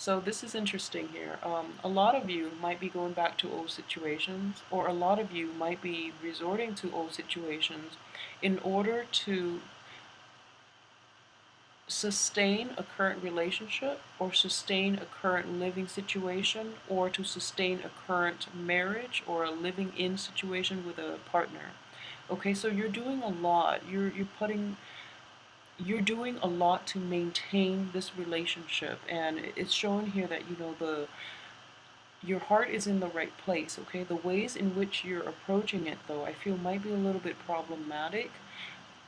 So this is interesting here. A lot of you might be going back to old situations, or a lot of you might be resorting to old situations in order to sustain a current relationship, or sustain a current living situation, or to sustain a current marriage or a living in situation with a partner. Okay, so you're doing a lot. You're doing a lot to maintain this relationship, and it's showing here that the your heart is in the right place. Okay, the ways in which you're approaching it, though, I feel might be a little bit problematic.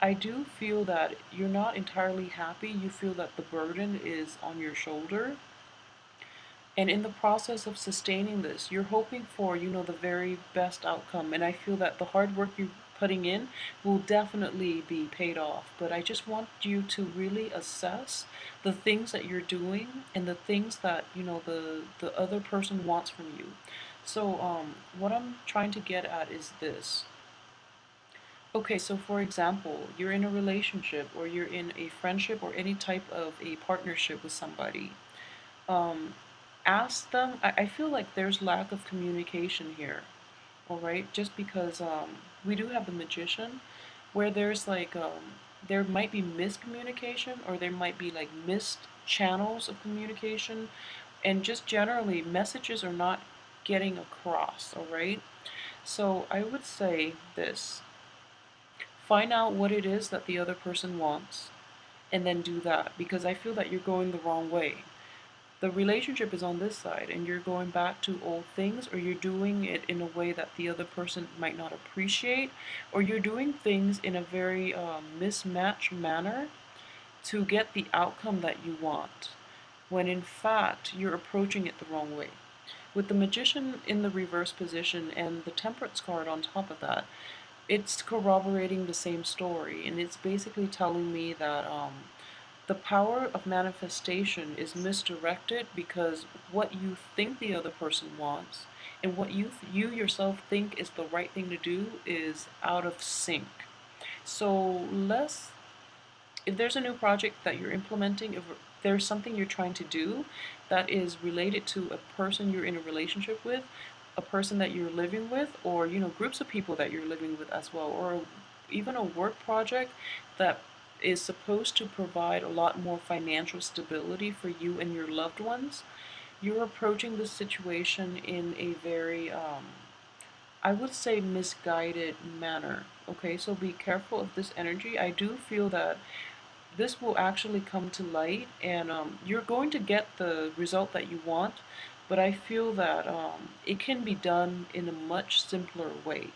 I do feel that you're not entirely happy. You feel that the burden is on your shoulder. And in the process of sustaining this, you're hoping for, the very best outcome. And I feel that the hard work you're putting in will definitely be paid off. But I just want you to really assess the things that you're doing and the things that, the other person wants from you. So, what I'm trying to get at is this. Okay, so for example, you're in a relationship or you're in a friendship or any type of a partnership with somebody. Um, Ask them. I feel like there's lack of communication here, all right? Just because we do have the magician, where there's like there might be miscommunication, or there might be like missed channels of communication, and just generally messages are not getting across, all right? So I would say this. Find out what it is that the other person wants, and then do that, because I feel that you're going the wrong way. The relationship is on this side, and you're going back to old things, or you're doing it in a way that the other person might not appreciate, or you're doing things in a very mismatched manner to get the outcome that you want, when in fact you're approaching it the wrong way. With the magician in the reverse position and the temperance card on top of that, it's corroborating the same story, and it's basically telling me that the power of manifestation is misdirected because what you think the other person wants and what you yourself think is the right thing to do is out of sync. So if there's a new project that you're implementing, if there's something you're trying to do that is related to a person you're in a relationship with, a person that you're living with, or groups of people that you're living with as well, or even a work project that is supposed to provide a lot more financial stability for you and your loved ones, you're approaching this situation in a very I would say misguided manner. Okay, so be careful of this energy. I do feel that this will actually come to light, and you're going to get the result that you want, but I feel that it can be done in a much simpler way.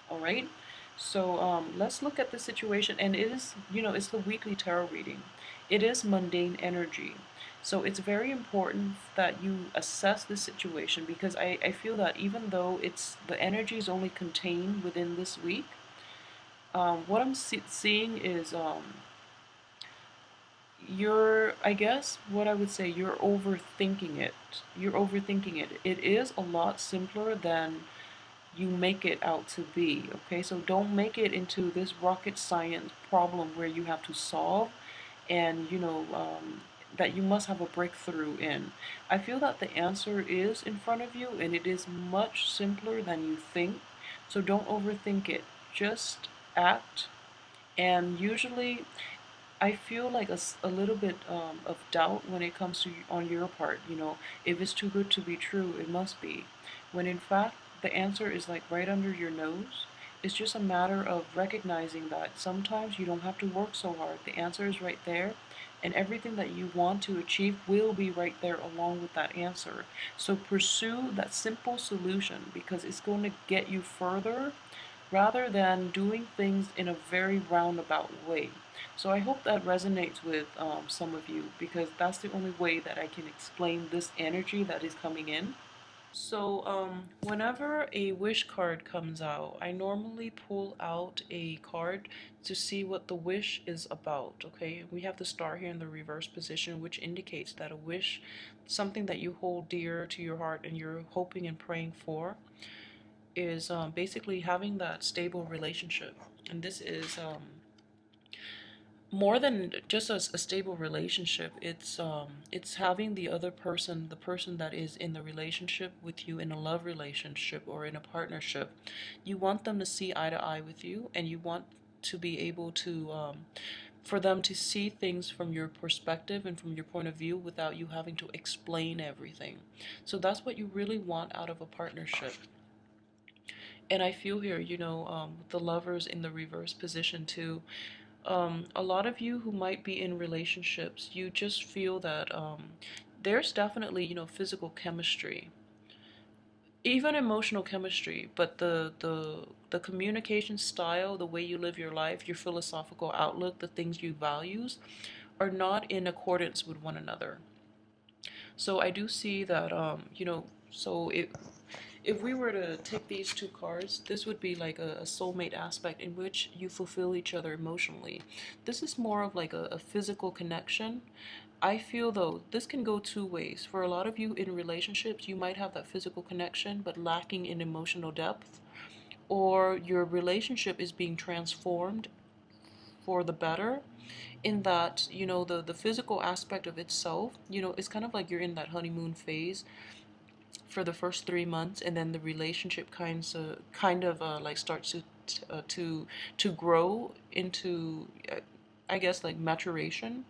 All right, so let's look at the situation, and it is, it's the weekly tarot reading. It is mundane energy, so it's very important that you assess the situation, because I feel that even though the energy is only contained within this week, what I'm seeing is I guess what I would say, you're overthinking it. You're overthinking it. It is a lot simpler than you make it out to be, okay? So don't make it into this rocket science problem where you have to solve, and that you must have a breakthrough in. I feel that the answer is in front of you, and it is much simpler than you think. So don't overthink it. Just act, and usually I feel like a little bit of doubt when it comes to on your part. If it's too good to be true, it must be. When in fact, the answer is like right under your nose. It's just a matter of recognizing that sometimes you don't have to work so hard. The answer is right there, and everything that you want to achieve will be right there along with that answer. So pursue that simple solution, because it's going to get you further rather than doing things in a very roundabout way. So I hope that resonates with some of you, because that's the only way that I can explain this energy that is coming in. So whenever a wish card comes out, I normally pull out a card to see what the wish is about. Okay, we have the star here in the reverse position, which indicates that a wish, something that you hold dear to your heart and you're hoping and praying for, is basically having that stable relationship. And this is more than just a stable relationship, it's having the other person, the person that is in the relationship with you, in a love relationship or in a partnership, you want them to see eye to eye with you, and you want to be able to for them to see things from your perspective and from your point of view without you having to explain everything. So that's what you really want out of a partnership. And I feel here, the lovers in the reverse position too. A lot of you who might be in relationships, you just feel that there's definitely, physical chemistry, even emotional chemistry, but the communication style, the way you live your life, your philosophical outlook, the things you values, are not in accordance with one another. So I do see that, so if we were to take these two cards, this would be like a soulmate aspect in which you fulfill each other emotionally. This is more of like a physical connection. I feel though, this can go two ways. For a lot of you in relationships, you might have that physical connection but lacking in emotional depth, or your relationship is being transformed for the better in that, the physical aspect of itself, it's kind of like you're in that honeymoon phase for the first 3 months, and then the relationship kind of like starts to grow into, I guess, like maturation,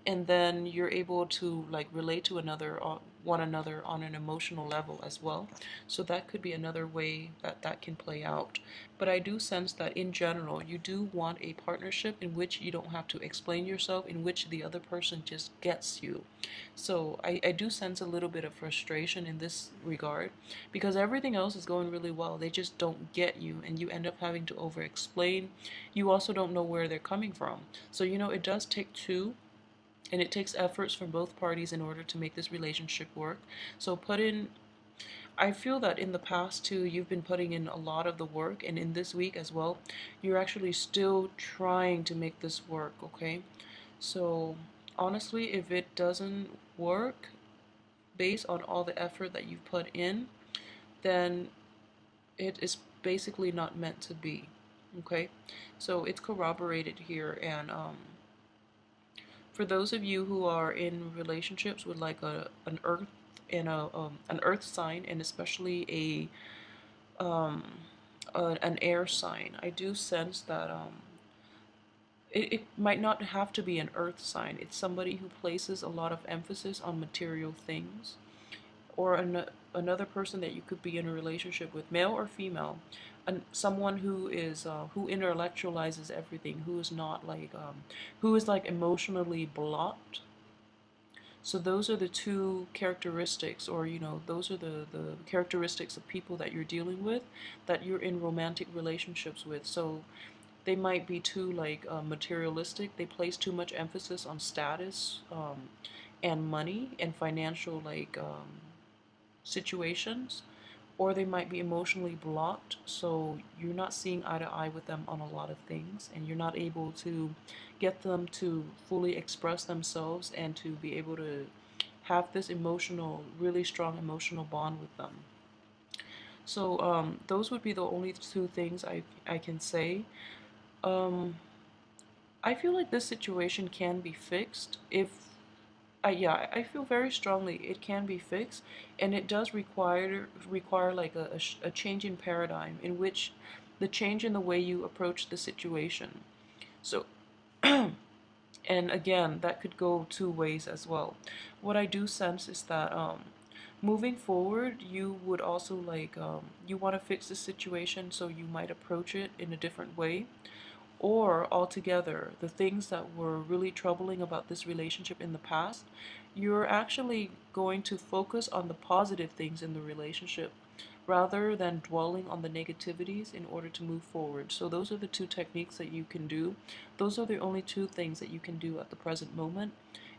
and then you're able to like relate to one another on an emotional level as well. So that could be another way that that can play out. But I do sense that in general you do want a partnership in which you don't have to explain yourself, in which the other person just gets you. So I do sense a little bit of frustration in this regard, because everything else is going really well, they just don't get you, and you end up having to over explain. You also don't know where they're coming from. So it does take two, and it takes efforts from both parties in order to make this relationship work. So I feel that in the past too, you've been putting in a lot of the work, and in this week as well, you're actually still trying to make this work, okay? So honestly, if it doesn't work based on all the effort that you've put in, then it is basically not meant to be, okay? So it's corroborated here, and for those of you who are in relationships with like an earth and an earth sign, and especially an air sign, I do sense that it might not have to be an earth sign. It's somebody who places a lot of emphasis on material things, or another person that you could be in a relationship with, male or female, and someone who is who intellectualizes everything, who is not like who is like emotionally blocked. So those are the two characteristics, or those are the characteristics of people that you're dealing with, that you're in romantic relationships with. So they might be too like materialistic. They place too much emphasis on status, and money and financial like situations, or they might be emotionally blocked, so you're not seeing eye to eye with them on a lot of things, and you're not able to get them to fully express themselves and to be able to have this really strong emotional bond with them. So those would be the only two things I can say. Um, I feel like this situation can be fixed if yeah, I feel very strongly it can be fixed, and it does require like a change in paradigm, in which the change in the way you approach the situation. So, and again, that could go two ways as well. What I do sense is that moving forward, you would also like you want to fix the situation, so you might approach it in a different way, or altogether, the things that were really troubling about this relationship in the past, you're actually going to focus on the positive things in the relationship rather than dwelling on the negativities in order to move forward. So those are the two techniques that you can do. Those are the only two things that you can do at the present moment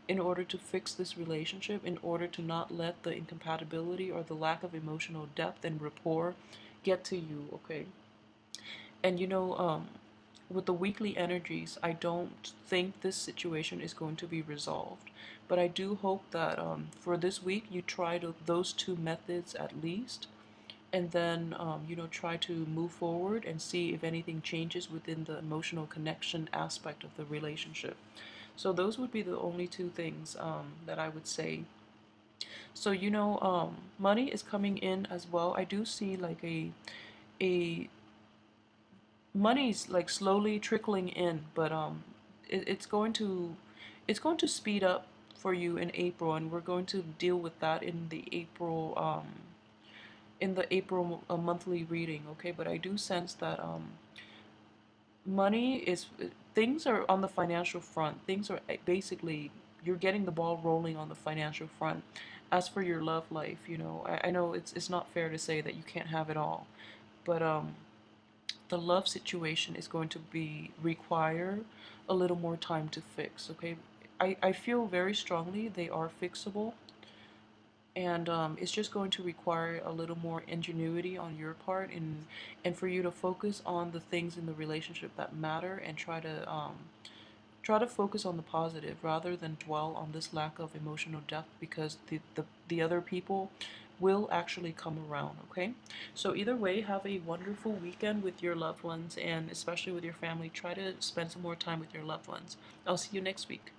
in order to fix this relationship, in order to not let the incompatibility or the lack of emotional depth and rapport get to you, okay? And with the weekly energies, I don't think this situation is going to be resolved. But I do hope that for this week you try those two methods at least, and then try to move forward and see if anything changes within the emotional connection aspect of the relationship. So those would be the only two things that I would say. So money is coming in as well. I do see like a money's like slowly trickling in, but it's going to speed up for you in April, and we're going to deal with that in the April monthly reading, okay? But I do sense that money is things are on the financial front. Things are basically you're getting the ball rolling on the financial front. As for your love life, I know it's not fair to say that you can't have it all, but the love situation is going to be require a little more time to fix, okay? I feel very strongly they are fixable, and it's just going to require a little more ingenuity on your part, and for you to focus on the things in the relationship that matter, and try to focus on the positive rather than dwell on this lack of emotional depth, because the other people will actually come around, okay? So either way, have a wonderful weekend with your loved ones, and especially with your family. Try to spend some more time with your loved ones. I'll see you next week.